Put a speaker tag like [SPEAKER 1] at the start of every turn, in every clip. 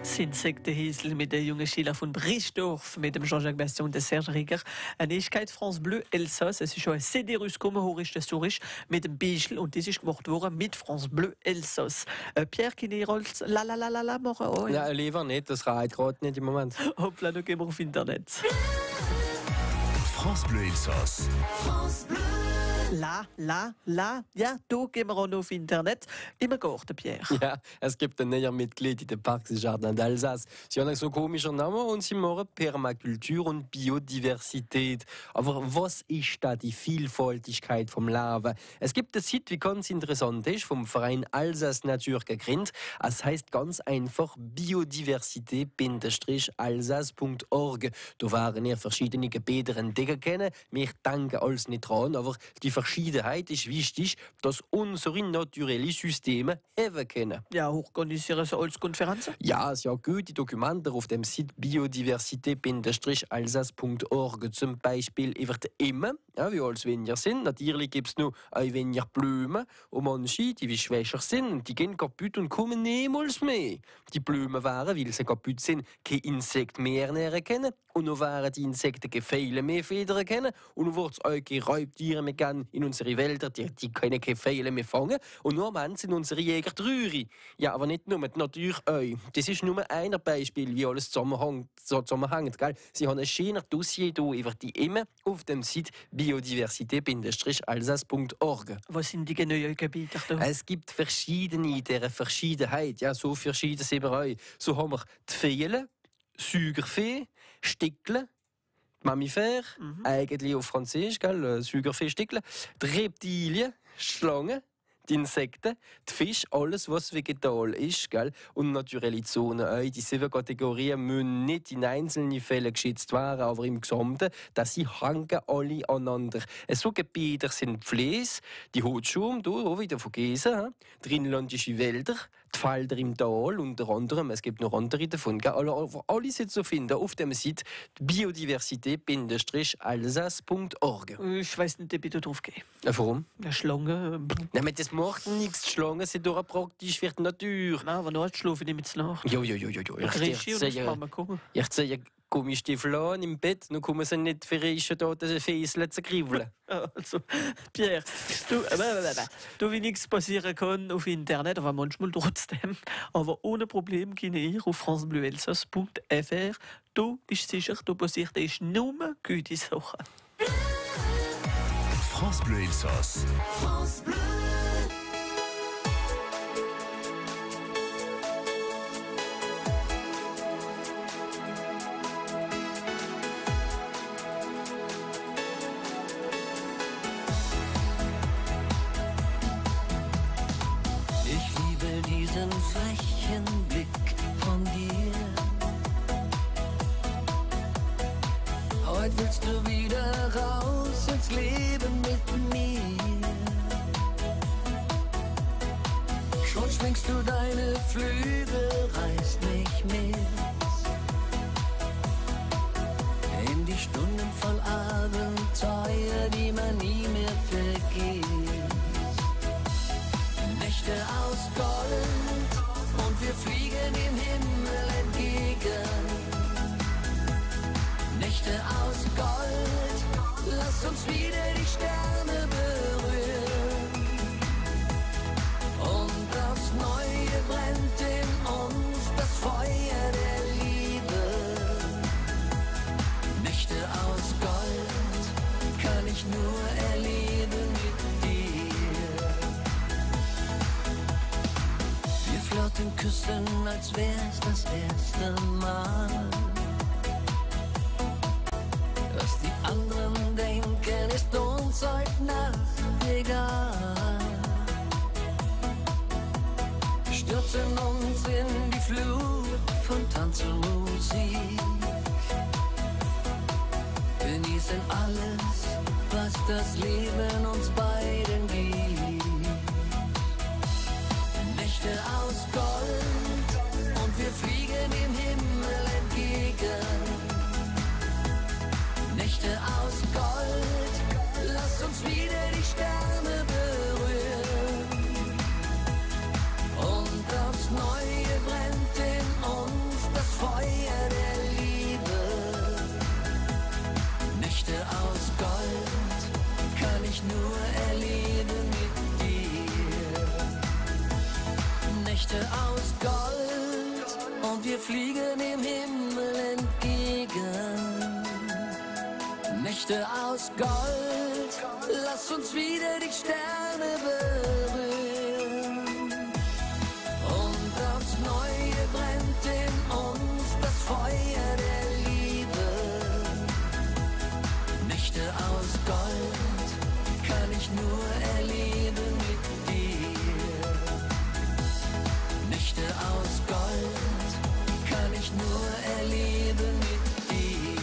[SPEAKER 1] Das Insektenhäsel mit der jungen Sheila von Brischdorf, mit dem Jean-Jacques Bastion und der Serge Rieger. Eine Ewigkeit France Bleu Elsass. Es ist schon ein CD rausgekommen, historisch, mit dem Bichel. Und das ist gemacht worden mit France Bleu Elsass. Pierre Kinerholz, la, morgen auch.
[SPEAKER 2] Ja, lieber nicht, das reicht gerade nicht im Moment.
[SPEAKER 1] Hoppla, dann gehen wir auf Internet.
[SPEAKER 3] France Bleu Elsass.
[SPEAKER 1] France Bleu. La, ja, da gehen wir auch noch auf Internet. Immer Garten, Pierre.
[SPEAKER 2] Ja, es gibt ein neues Mitglied in den Parcs des Jardins d'Alsace. Sie haben einen so komischen Namen und sie machen Permakultur und Biodiversität. Aber was ist da die Vielfältigkeit vom Leben? Es gibt eine Seite, wie ganz interessant ist, vom Verein Alsace Natur gegründet. Es heißt ganz einfach biodiversität-alsace.org. Da waren ihr verschiedene Gebiete entdecken können. Wir denken alles nicht dran, aber die Verschiedenheit ist wichtig, dass unsere naturellen Systeme haben können.
[SPEAKER 1] Ja, organisieren Sie als Konferenzen?
[SPEAKER 2] Ja, es sind gute Dokumente auf dem Site biodiversität-alsace.org. Zum Beispiel über die Emmen, ja, wie alles weniger sind. Natürlich gibt es noch ein weniger Blumen und manche, die wie schwächer sind, die gehen kaputt und kommen niemals mehr. Die Blumen waren, weil sie kaputt sind, keine Insekten mehr ernähren können. Und noch waren die Insekten keine mehr Federn können. Und noch wird es auch keine Raubtiere mehr geben in unsere Wälder, die können keine Federn mehr fangen. Und nur am Ende sind unsere Jäger traurig. Ja, aber nicht nur, die Natur auch. Das ist nur ein Beispiel, wie alles zusammenhängt. Gell? Sie haben ein schönes Dossier hier über die Emmen auf dem Site biodiversität-alsace.org.
[SPEAKER 1] Was sind die genauen Gebiete?
[SPEAKER 2] Es gibt verschiedene in dieser Verschiedenheit. Ja, so verschieden sind wir auch. So haben wir die Pfähle, Säugerfee, Stickle, Mammifère, eigentlich auf Französisch, Säugerfee, Stickle, die Reptilien, Schlangen, die Insekten, die Fische, alles was vegetal ist, gell? Und naturelle Zonen auch. Die 7 Kategorien müssen nicht in einzelnen Fällen geschützt werden, aber im Gesamten, dass sie hängen alle aneinander. So Gebiete sind Flees, die Hochschuhe, hier wieder vergessen, die rheinländischen Wälder, die Felder im Tal, unter anderem, es gibt noch andere davon. Alle sind zu finden auf dem Site biodiversität-alsace.org.
[SPEAKER 1] Ich weiss nicht, ob ich da drauf gehe.
[SPEAKER 2] Warum?
[SPEAKER 1] Eine Schlange.
[SPEAKER 2] Nein, das macht nichts. Die Schlangen sind doch praktisch für die Natur.
[SPEAKER 1] Nein, aber noch schlafe ich nicht mit nach.
[SPEAKER 2] Jo. Ich sehe Gummistiefel an im Bett, dann kommen sie nicht für da das Fäsel zu kribbeln.
[SPEAKER 1] Also, Pierre, du wie nichts passieren kann auf Internet, aber manchmal trotzdem. Aber ohne Problem kann ich auf francebleuelsass.fr. Du bist sicher, da passiert nur gute Sachen.
[SPEAKER 3] France Bleu Elsass.
[SPEAKER 1] France Bleu.
[SPEAKER 4] Diesen frechen Blick von dir. Heute willst du wieder raus ins Leben mit mir. Schon schwingst du deine Flügel, reißt mich mit in die Stunden voll Abenteuer, die man nie mehr vergisst. Nächte aus Gold und wir fliegen dem Himmel entgegen. Nächte aus Gold, lass uns wieder die Sterne berühren. Und aufs Neue brennt in uns das Feuer der Liebe. Nächte aus Gold kann ich nur erleben mit dir. Flirten, küssen, als wär's das erste Mal. Was die anderen denken, ist uns heute Nacht egal. Wir stürzen uns in die Flut von Tanz und Musik. Genießen alles, was das Leben uns beiden gibt. Nächte aus Gold und wir fliegen dem Himmel entgegen. Nächte aus Gold, lass uns wieder die Sterne berühren. Und aufs Neue brennt in uns fliegen dem Himmel entgegen. Nächte aus Gold, lass uns wieder die Sterne berühren. Und aufs Neue brennt in uns das Feuer der Liebe. Nächte aus Gold kann ich nur erleben mit dir. Nächte aus Gold kann ich nur erleben mit dir.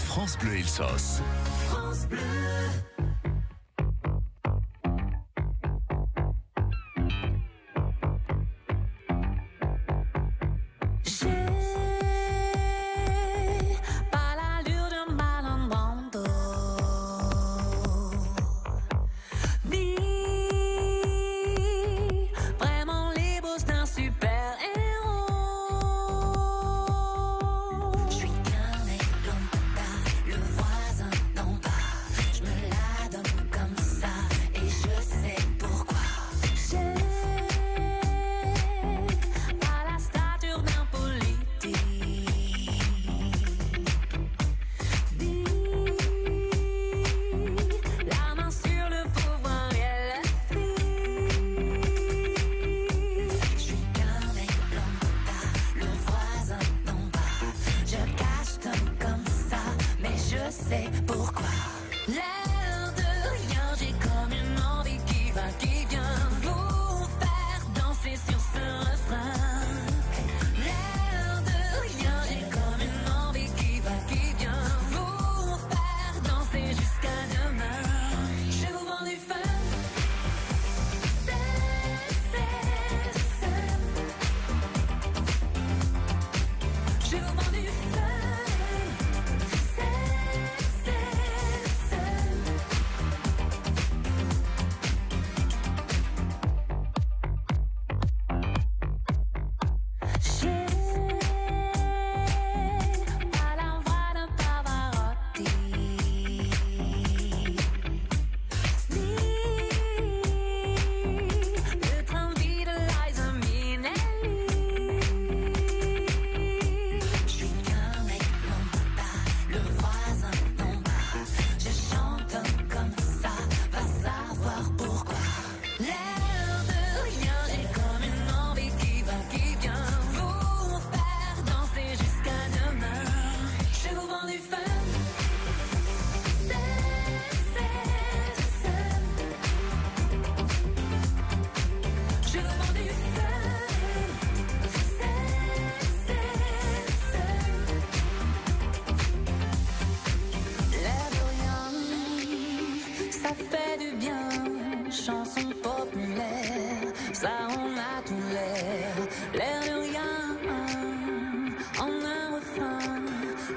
[SPEAKER 3] France Bleu Elsass.
[SPEAKER 4] France Bleu.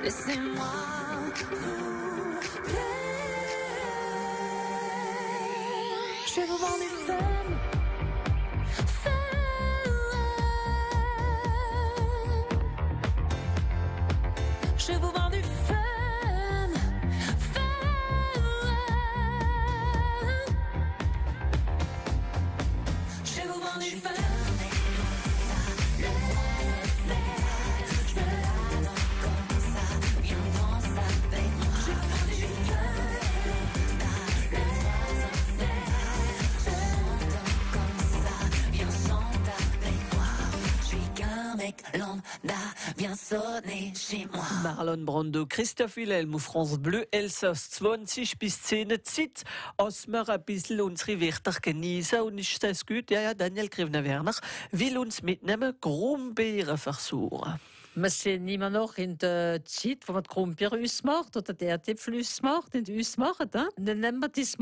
[SPEAKER 5] Laissez-moi vous plaire. Je vous vends des femmes, je vous vends du fun, je vous vends du fun.
[SPEAKER 4] Lambda vient sonner chez moi.
[SPEAKER 1] Marlon Brando, Christoph Wilhelm, France Bleu Elsass, 20 bis 10 Zeit, aus wir ein bisschen unsere Wörter genießen und ist das gut? Ja, Daniel Krivner-Werner will uns mitnehmen, Grumbeeren versuchen.
[SPEAKER 6] Wir sind immer noch in der Zeit, wo man die Grumbeeren ausmacht oder der Erdäpfel ausmacht und ausmachen. Und dann nehmen wir das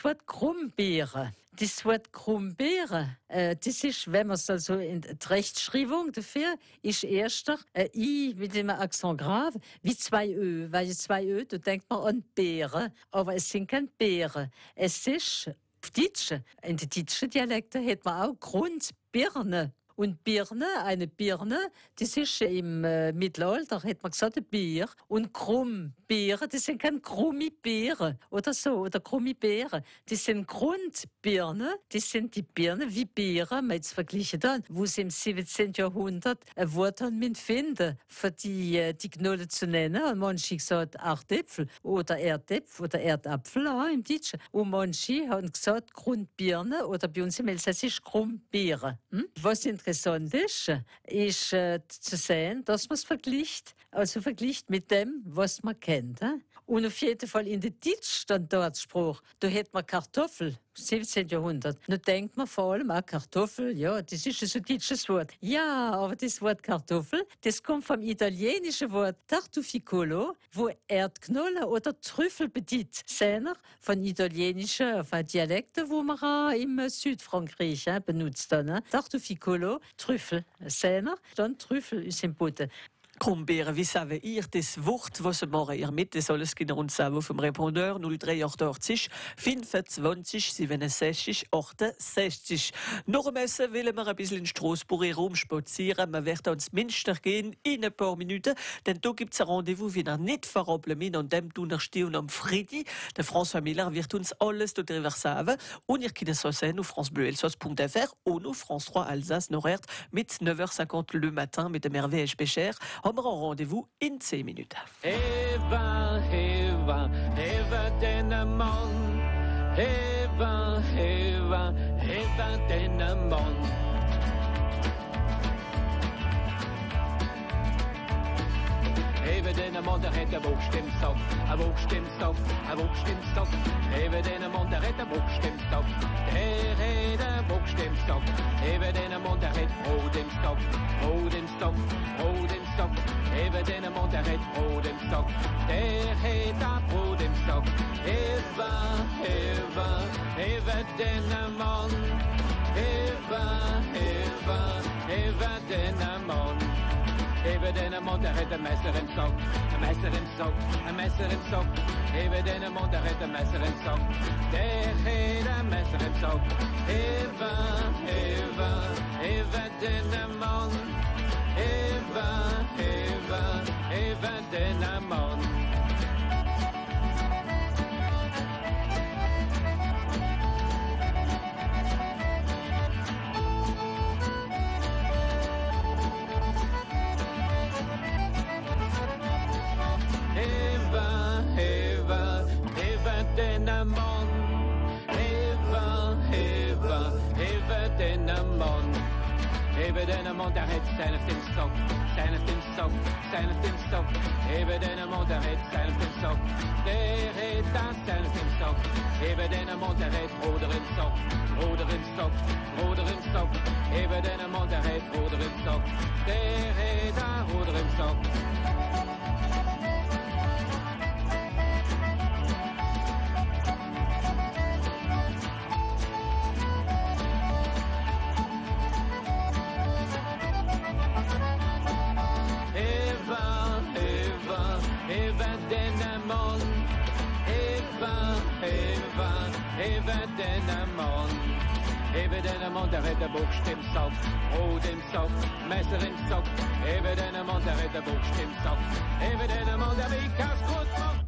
[SPEAKER 6] Wort Grumbeeren. Das Wort Grumbeeren, das ist, wenn man es also in der Rechtschreibung dafür, ist erster I mit dem Akzent grave, wie 2 Ö. Weil 2 Ö, da denkt man an Beeren, aber es sind keine Beeren. Es ist auf Deutsch, in den deutschen Dialekten hat man auch Grundbirne. Und Birne, eine Birne, das ist im Mittelalter, hat man gesagt, ein Bier. Und Krummbeeren, das sind keine Krummibeeren oder so, oder Krummibeeren. Das sind Grundbirnen, das sind die Birnen wie Beeren, man jetzt verglichen dann, wo sie im 17. Jahrhundert ein Wort haben finden, für die Knolle zu nennen. Und manche gesagt Erdäpfel oder Erdäpfel oder Erdapfel auch im Deutschen. Und manche haben gesagt Grundbirne oder bei uns im Elsassisch Krummbeeren. Was interessant ist, ist zu sehen, dass man es vergleicht mit dem, was man kennt. Und auf jeden Fall in der Deutschstandardspruch, da hat man Kartoffel, 17. Jahrhundert. Da denkt man vor allem an Kartoffel, ja, das ist ein deutsches Wort. Ja, aber das Wort Kartoffel, das kommt vom italienischen Wort Tartufficolo, wo Erdknolle oder Trüffel bedeutet. Seiner von italienischen Dialekten, wo man auch im Südfrankreich benutzt. Tartufficolo, Trüffel. Seiner, dann Trüffel ist im Boden.
[SPEAKER 1] Krummbeeren, wie savez ihr das Wort, was morgen ihr mit? Das alles geht rund sagen vom Répondeur 0388 25 67 68. Noch ein Messen wollen wir ein bisschen in Straßburg herumspazieren. Wir werden ans Münster gehen in ein paar Minuten, denn da gibt es ein Rendezvous wieder nicht verabredet an dem Donnerstag und am Freitag. Der François Miller wird uns alles darüber sagen. Und ihr könnt es auch sehen auf francebleuelsass.fr und auf France 3 Alsace Nord mit 9h50 le matin mit dem Hervé Becher. Haben wir ein Rendezvous in 10 Minuten.
[SPEAKER 7] Eva, Eva, Eva, den Mann. Eva, Eva, Eva, den Mann. Even den Mann, der hat ein Wuchstimmstock, ein Wuchstimmstock, ein Wuchstimmstock. Even den Mann, der hat ein Wuchstimmstock, der hat ein Wuchstimmstock. Even den Mann, der hat Brot im Stock, Brot im Stock, Brot im Stock. Even den Mann, der hat Brot im Stock, der hat ein Brot im Stock. Eva, Eva, Eva, den Mann. Eva, Eva, Eva, den Mann. Even den Mann, der hat ein Messer im Stock, ein Messer im Stock, ein Messer im Stock. Even den Mann, der hat ein Messer im Stock, der hat ein Messer im Stock. Eva, Eva, Eva, den Mann. Eva, Eva, Eva, den Mann. Even den Mann, der hat zijn of den Stock, zijn of den Stock, zijn of den Stock. Even den Mann, der hat zijn of den Stock, der hat das zijn of den Stock. Even den Mann, der hat Roder im Stock, Roder im Stock, Roder im Stock. Even den Mann, der hat Roder im Stock, der hat ein Roder im Stock. Even den Mann, even den Mann, der hat ein Buchst im Sack, Brot im Sack, Messer im Sack. Even den Mann, der hat ein Buchst im Sack, even den Mann, der wie Kass gut macht.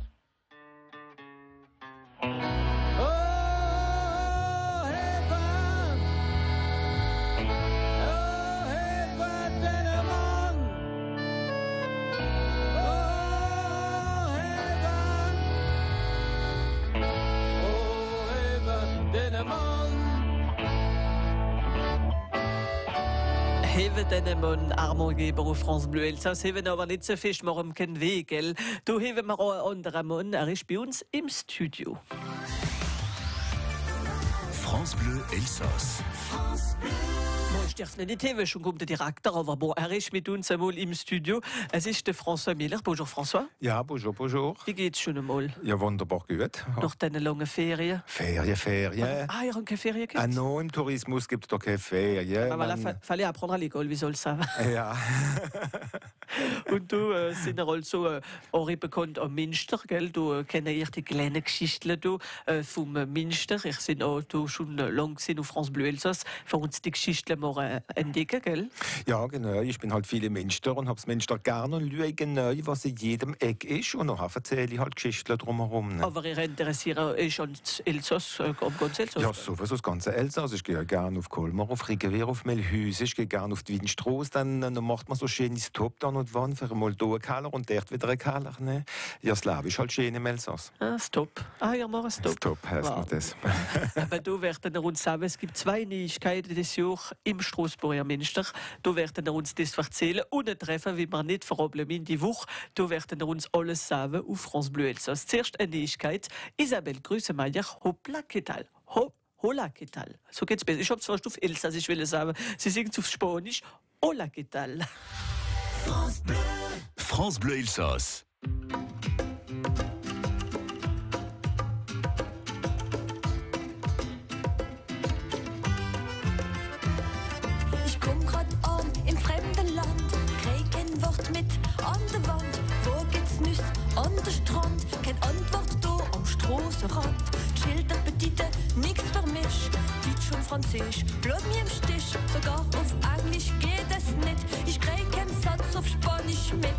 [SPEAKER 1] Heven den Mann, Armand Geber auf France Bleu Elsass, heven aber nicht so viel, wir keinen Weg, gell? Da heven wir auch einen anderen Mann, er ist bei uns im Studio.
[SPEAKER 3] France Bleu Elsass.
[SPEAKER 1] Ich darf nicht TV, schon kommt der Direktor, aber bon, er ist mit uns einmal im Studio. Es ist der François Miller. Bonjour François.
[SPEAKER 8] Ja, bonjour, bonjour.
[SPEAKER 1] Wie geht's schon einmal?
[SPEAKER 8] Ja, wunderbar gut.
[SPEAKER 1] Nach deinen langen Ferien?
[SPEAKER 8] Ferien.
[SPEAKER 1] Ah, ihr habt keine Ferien gehabt?
[SPEAKER 8] Ah non, im Tourismus gibt es doch keine Ferien.
[SPEAKER 1] Aber voilà, fallait apprendre à l'école, wie soll es sein?
[SPEAKER 8] Ja.
[SPEAKER 1] Und du sind ja also auch bekannt am Münster, gell? Du kennst ihr die kleinen Geschichten vom Münster. Ich bin auch schon lange auf France Bleu Elsass. Für uns die Geschichten mal entdecken, gell?
[SPEAKER 8] Ja, genau. Ich bin halt viel im Münster und hab's Münster gerne und schaue genau, was in jedem Eck ist. Und nachher erzähle ich halt Geschichten drumherum. Ne?
[SPEAKER 1] Aber ihr interessiert euch an Elsass, ganz Elsass?
[SPEAKER 8] Ja, sowieso das ganze Elsass. Ich gehe ja gerne auf Colmar, auf Rigewehr, auf Melhüse. Ich gehe gerne auf die Wiedenstraße. Dann macht man so schönes Top dann und wann für einmal hier einen Keller und dort wieder einen Keller. Ne? Ja, das Leben ist halt schön im Elsass.
[SPEAKER 1] Ah, Stop. Ah, ja, mach ein Stop.
[SPEAKER 8] Stop heisst
[SPEAKER 1] Wow.
[SPEAKER 8] man das.
[SPEAKER 1] Aber da werden wir uns sagen, es gibt 2 Neuigkeiten dieses Jahr im Straßburger Münster. Da werden wir uns das erzählen und ein Treffen, wie wir nicht verablen in die Woche. Da werden wir uns alles sagen auf France Bleu Elsass. Zuerst eine Neuigkeit. Isabel Grüßemeier, hoppla, ketal. Hola, ¿qué tal? So geht's besser. Ich habe zwar auf Elsass, ich will sagen, sie singt auf Spanisch. Hola, ¿qué tal?
[SPEAKER 3] France Bleu Elsass.
[SPEAKER 5] Ich komm grad an im fremden Land, krieg kein Wort mit an der Wand. Wo geht's nüss an der Strand? Kein Antwort da am Strassenrand. Schilder Petite, nix für mich. Deutsch und Französisch, bleib mir im Stich. Sogar auf Englisch geht es nicht. Ich krieg keinen Satz auf Spanisch mit.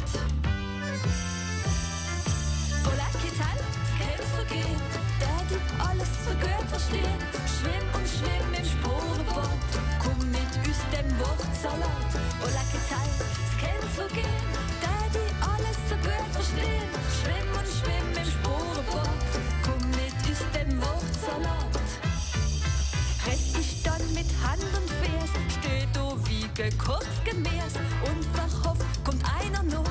[SPEAKER 5] Hola, ¿qué tal? Kennst du gehen? Der die alles so gut verstehen. Schwimm und schwimm im Sporenbad. Komm mit aus dem Wortsalat. Hola, ¿qué tal? Kennst du gehen? Der die alles so gut verstehen. Schwimm und schwimm im Sporenbad. Komm mit aus dem Wortsalat. Red ich dann mit Hand und Vers, steh da wie gekocht Gemüse und verhofft, kommt einer noch.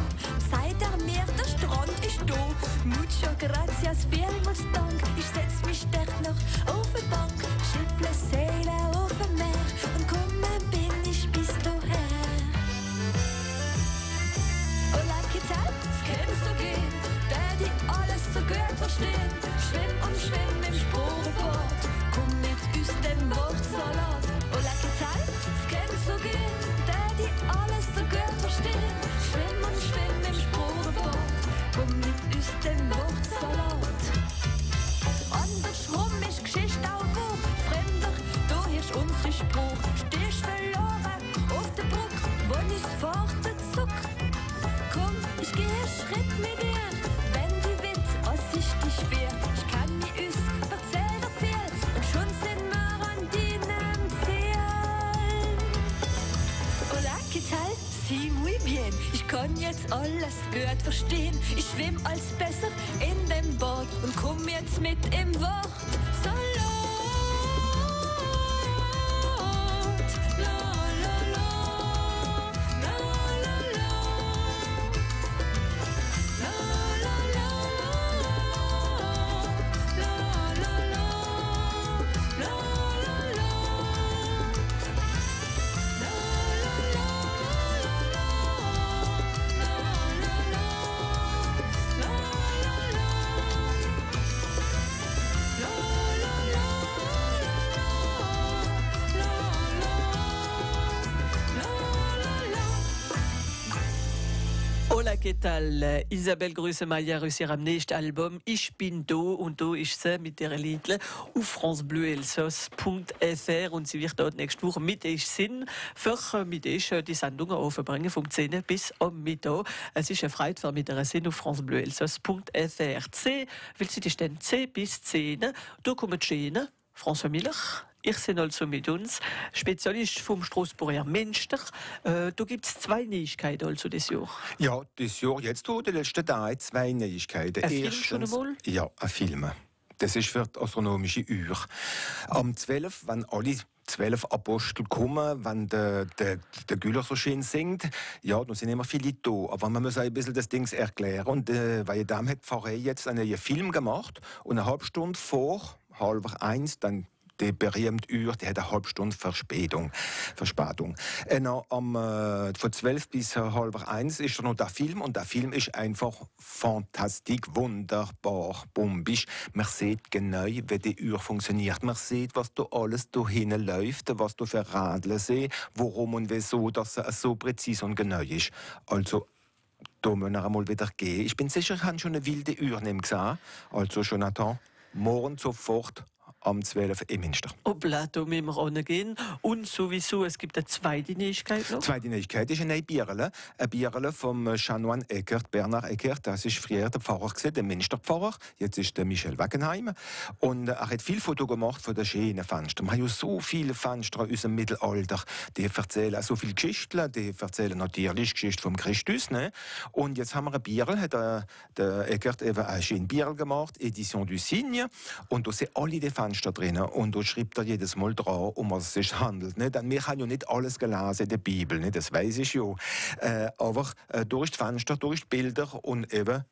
[SPEAKER 5] Seit er mir der Strand ist da. Mucho gracias, vielmals Dank. Ich setz mich dort noch auf die Bank, schiffle Seele auf dem Meer und komme bin ich bis daher. Hola, ¿qué tal? Kennst du gehen? Der die alles so gut verstehen. Schwimm und schwimm im Sporenbad. Komm mit aus dem Wortsalat. Hola, ¿qué tal? Kennst du gehen? Der die alles so gut verstehen. Schwimm und schwimm im Sporenbad. Komm mit aus dem Wortsalat. Andersrum ist Geschichte auch hoch. Fremder, du hörst unsere Spruch. Stehst verloren auf der Brücke, wo ich fort zuck. Komm, ich geh einen Schritt mit dir, wenn du willst, als ich dich wehr. Ich kann mir aus, erzähle viel und schon sind wir an deinem Ziel. Hola, ¿qué tal? Sí, muy bien. Ich kann jetzt alles gut verstehen. Ich schwimm als besser in dem Bad und komm jetzt mit im Wort. Salat. La, la, la. La, la, la. La, la, la. La, la, la. La, la, la. La, la, la.
[SPEAKER 1] Hola, ¿qué tal? Isabel Grüßemeier aus ihrem nächsten Album Ich bin da und da ist sie mit ihrer Liedle auf francebleuelsass.fr und sie wird dort nächste Woche mit euch sein, für mit euch die Sendungen aufbringen vom 10 bis am Mittag. Es ist eine Freude für mit der Sinn auf francebleuelsass.fr. C, will sie dich denn C bis 10? Da kommen die Schäne, François Miller. Ich bin also mit uns, Spezialist vom Straßburger Münster. Da gibt es 2 Neuigkeiten also dieses Jahr.
[SPEAKER 8] Ja, das Jahr jetzt, die letzten Tage, 2 Neuigkeiten.
[SPEAKER 1] Ein Film schon einmal?
[SPEAKER 8] Ja, ein Film. Das ist für die astronomische Uhr. Am 12, wenn alle 12 Apostel kommen, wenn der Güller so schön singt, ja, dann sind immer viele da. Aber man muss auch ein bisschen das Ding erklären. Und weil dem hat die Pfarrei jetzt einen Film gemacht und eine halbe Stunde vor 12:30 dann die berühmte Uhr, die hat eine halbe Stunde Verspätung. Von 12 bis 12:30 ist noch der Film und der Film ist einfach fantastisch, wunderbar, bombisch. Man sieht genau, wie die Uhr funktioniert. Man sieht, was da alles da hinten läuft, was da für Radeln sind, warum und wieso, dass es so präzise und genau ist. Also, da müssen wir einmal wieder gehen. Ich bin sicher, ich habe schon eine wilde Uhr gesehen. Also, Jonathan, morgen sofort am 12. im Münster.
[SPEAKER 1] Obla, da müssen wir gehen. Und sowieso, es gibt eine zweite Neuigkeit noch.
[SPEAKER 8] Die zweite Neuigkeit ist ein Bierle. Ein Bierle vom Chanoine Eckert, Bernhard Eckert. Das ist früher der Pfarrer gewesen, der Münsterpfarrer. Jetzt ist der Michel Wagenheim. Und er hat viel Foto gemacht von den schönen Fenstern. Wir haben ja so viele Fenster aus dem Mittelalter. Die erzählen so viele Geschichten. Die erzählen natürlich Geschichte vom Christus. Ne? Und jetzt haben wir ein Bierle, hat der Eckert eben ein schönes Bierle gemacht, Edition du Cygne. Und da sind alle die Fenster drin. Und da schreibt er jedes Mal dran, um was es sich handelt. Ne? Denn wir haben ja nicht alles gelesen in der Bibel, ne? Das weiß ich ja. Aber durch die Fenster, durch die Bilder und eben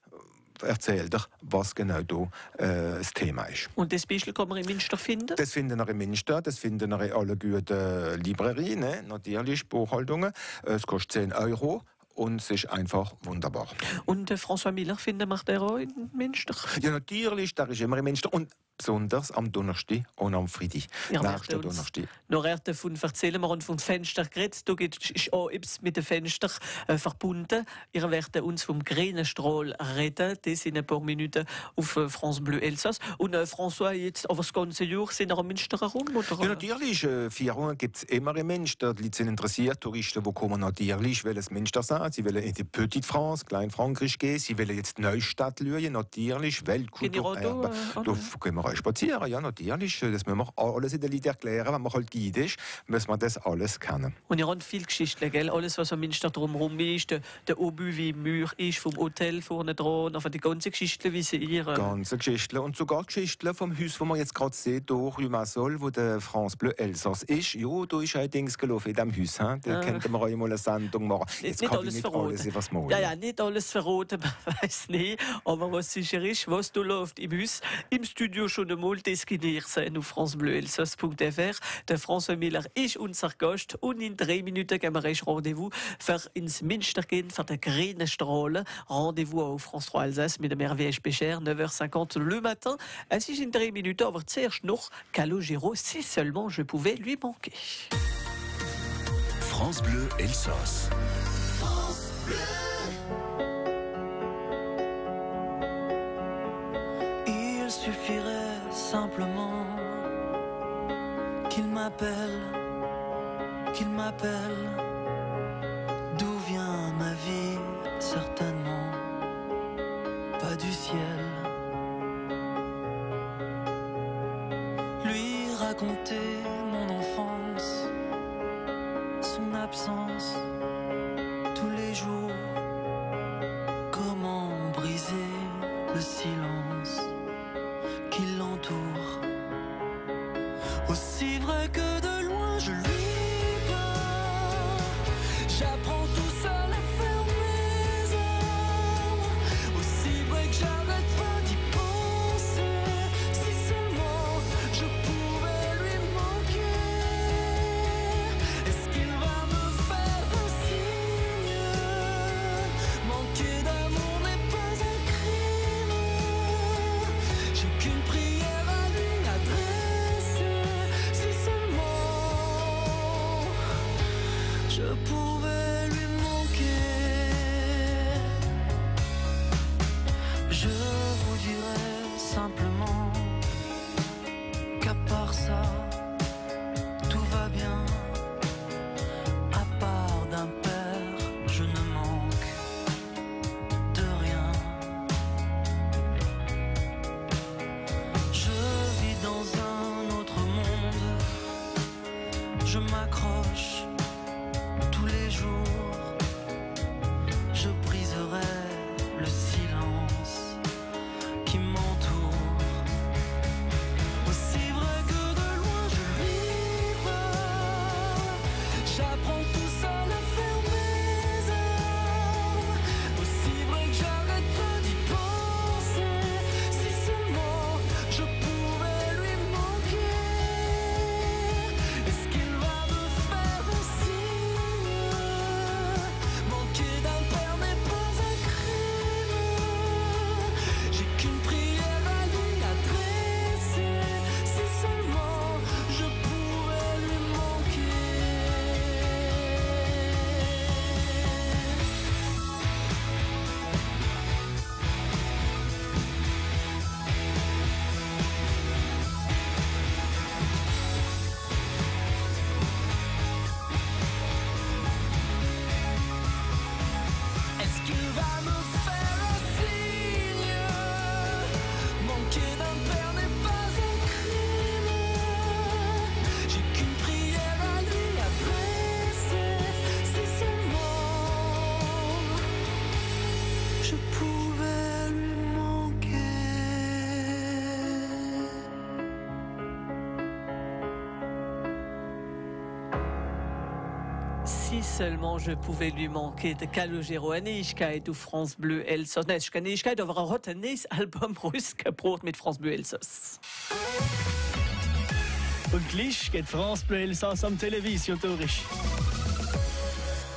[SPEAKER 8] erzählt er, was genau da das Thema ist.
[SPEAKER 1] Und das Büchel kann man im Münster finden?
[SPEAKER 8] Das finden wir im Münster, das finden wir in allen guten Librarien, ne? Natürlich Buchhaltungen. Es kostet 10 €. Und es ist einfach wunderbar.
[SPEAKER 1] Und François Miller finden wir den auch in Münster?
[SPEAKER 8] Ja, natürlich, der ist immer in Münster. Und besonders am Donnerstag und am Freitag.
[SPEAKER 1] Ja,
[SPEAKER 8] nächsten Donnerstag.
[SPEAKER 1] Noch davon erzählen wir und vom Fenster geredet. Da ist auch etwas mit dem Fenster verbunden. Ihr werdet uns vom grünen Strahl reden. Das in ein paar Minuten auf France Bleu Elsass. Und François, jetzt aber das ganze Jahr sind wir am Münster herum? Oder?
[SPEAKER 8] Ja, natürlich. Ferien gibt es immer in Münster. Die Leute sind interessiert. Touristen, die kommen natürlich, wollen das Münster sehen. Sie wollen in die Petite France, Klein-Frankreich gehen. Sie wollen jetzt Neustadt schauen. Natürlich, Weltkulturerbe. Da gehen wir auch spazieren. Ja, natürlich. Das müssen wir alles in der Leute erklären. Wenn man halt Guide ist, müssen wir das alles kennen.
[SPEAKER 1] Und ihr habt viel Geschichten, gell? Alles, was am Münster drumherum ist. Der Obü, wie im Mur ist, vom Hotel vorne dran. Aber die ganze Geschichte, wie sie ihr...
[SPEAKER 8] Ganze Geschichten. Und sogar Geschichten vom Haus, wo man jetzt gerade sieht, hier, Rue Massol, wo der France Bleu Elsass ist. Ja, da ist ein Dings gelaufen in diesem Haus. Da könnten wir euch mal eine Sendung machen. Jetzt
[SPEAKER 1] nicht
[SPEAKER 8] kann
[SPEAKER 1] alles
[SPEAKER 8] ich nicht
[SPEAKER 1] verraten.
[SPEAKER 8] alles übers Maul.
[SPEAKER 1] Ja, nicht alles verraten, man weiß nicht. Aber was sicher ist, was da läuft im Haus, im Studio schon einmal diskutiert sein auf francebleuelsass.fr. Der François Miller ist unser Gast und in 3 Minuten geben wir euch Rendezvous für ins Münster gehen, für den grünen Strahl. Rendezvous auf France 3 Alsace mit dem Hervé Pécher, 9h50 le matin. Es ist in 3 Minuten, aber zuerst noch Calogero, si seulement je pouvais lui manquer.
[SPEAKER 3] France Bleu Elsass.
[SPEAKER 4] Il suffirait simplement qu'il m'appelle, d'où vient ma vie, certainement pas du ciel. Lui raconter mon enfance, son absence, tous les jours, comment briser le silence qui l'entoure. Aussi vrai que de loin je lui parle, j'apprends tout seul à faire mes armes. Aussi vrai que j'arrête pas d'y penser, si seulement je pouvais lui manquer. Est-ce qu'il va me faire un signe? Manquer d'amour n'est pas un crime. J'ai qu'une prière à lui adresser, si seulement je pouvais lui manquer. Je vous dirais simplement qu'à part ça, tout va bien. À part d'un père, je ne manque de rien. Je vis dans un autre monde, je m'accroche tous les jours, je briserai le silence qui m'entoure. Aussi vrai que de loin je lui parle, j'apprends tout seul à faire mes armes. Aussi vrai que j'arrête pas d'y penser, si seulement je pouvais lui manquer. Est-ce qu'il va me faire un signe? Manquer d'un père n'est pas un crime. J'ai qu'une prière à lui adresser, si seulement je pouvais lui manquer.
[SPEAKER 1] Si seulement je pouvais lui manquer de Calogero an Ewigkeit ou France Bleu Elsass. Ne, ich kann Ewigkeit, aber er hat ein neues Album rausgebracht mit France Bleu Elsass.
[SPEAKER 9] Und gleich geht France Bleu Elsass am Television durch.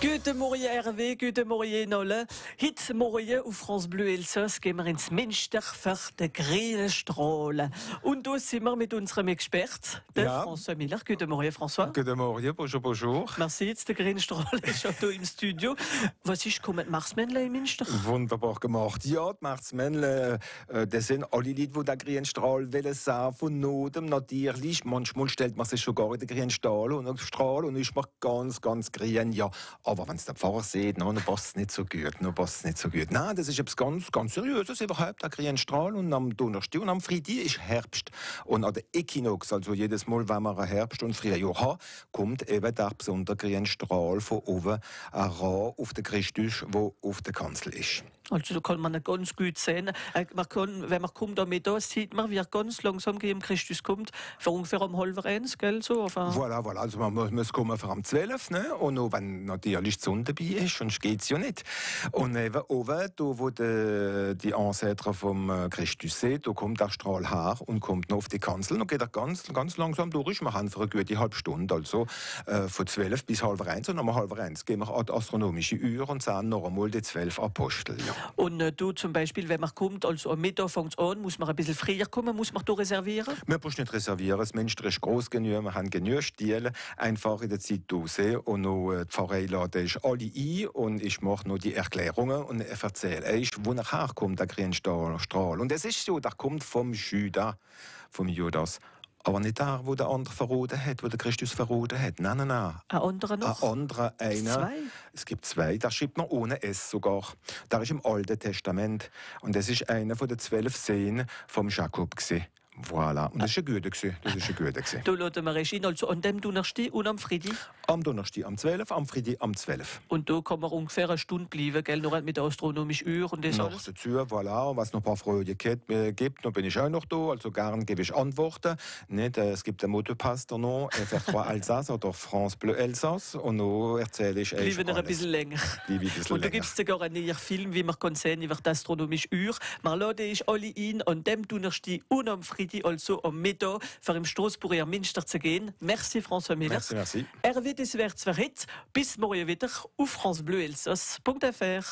[SPEAKER 1] Guten Morgen Hervé, guten Morgen Nolle. Heute Morgen auf France Bleu Elsass gehen wir ins Münster für den grünen Strahl. Und da sind wir mit unserem Experten, François Miller. Guten Morgen François.
[SPEAKER 8] Guten Morgen, bonjour, bonjour.
[SPEAKER 1] Merci, jetzt der grüne Strahl ist schon hier im Studio. Was ist gekommen, Marsmännle im Münster?
[SPEAKER 8] Wunderbar gemacht. Ja, die Marsmännle, das sind alle Leute, die den grünen Strahl wollen sehen, von Notem natürlich. Manchmal stellt man sich schon gar in den grünen Strahl und ist man ganz, ganz grün, ja. Aber wenn es der Pfarrer sieht, dann passt es nicht so gut. Nein, das ist etwas ganz, ganz Seriöses überhaupt, der grüne Strahl. Und am Donnerstag und am Freitag ist Herbst. Und an der Äquinox, also jedes Mal, wenn wir Herbst und Frühjahr haben, kommt eben der besondere grüne Strahl von oben ran auf den Christus, der auf der Kanzel ist.
[SPEAKER 1] Also da kann man ihn ganz gut sehen. Man kann, wenn man kommt damit da, sieht man, wie er ganz langsam gegen Christus kommt. Für ungefähr um 12:30, gell? So,
[SPEAKER 8] voilà. Also man muss kommen für um 12, ne? Und noch, wenn natürlich die Sonne dabei ist, sonst geht es ja nicht. Und eben oben, da wo die Ancêtre vom Christus sind, da kommt der Strahl her und kommt noch auf die Kanzel. Dann geht er ganz, ganz langsam durch. Wir haben für eine gute halbe Stunde, also von 12 bis 12:30. Und um 12:30 gehen wir an die astronomische Uhr und sehen noch einmal die 12 Apostel. Ja.
[SPEAKER 1] Und du zum Beispiel, wenn man kommt, also am Mittag fängt es an, muss man ein bisschen früher kommen, muss man da reservieren?
[SPEAKER 8] Wir müssen nicht reservieren, das Münster ist gross genug, wir haben genug Stile, einfach in der Zeit raus. Und noch die Pfarrei laden ist alle ein und ich mache noch die Erklärungen und erzähle euch, wo nachher kommt der grüne Strahl. Und es ist so, der kommt vom Judas. Aber nicht der, wo der andere verraten hat, wo der Christus verraten hat. Nein.
[SPEAKER 1] Ein anderer noch?
[SPEAKER 8] Ein anderer, einer.
[SPEAKER 1] Zwei?
[SPEAKER 8] Es gibt zwei, da schreibt man ohne S sogar. Der ist im Alten Testament. Und das ist einer von den 12 Seen vom Jakob gewesen. Voilà. Und das war ein guter.
[SPEAKER 1] Da laden wir rein, also an dem Donnerstag und am Freitag?
[SPEAKER 8] Am Donnerstag am 12, am Freitag am 12.
[SPEAKER 1] Und da kann man ungefähr eine Stunde bleiben, gell? Noch mit der astronomischen Uhr und das
[SPEAKER 8] noch
[SPEAKER 1] alles?
[SPEAKER 8] dazu, voilà. Und was noch ein paar Fragen gibt, dann bin ich auch noch da. Also gern gebe ich Antworten. Nicht, es gibt den Motopass da noch, FR3 Alsace oder France Bleu Elsass. Und noch erzähle ich euch
[SPEAKER 1] Bleiben ein bisschen länger. Und da gibt es sogar einen Film, wie man kann sehen über die astronomische Uhr. Man lädt euch alle ein, an dem Donnerstag und am Freitag, also am Mittag, für im Straßburger Münster zu gehen. Merci François Miller.
[SPEAKER 8] Merci.
[SPEAKER 1] RW, das wäre es für heute. Bis morgen wieder auf francebleuelsass.fr.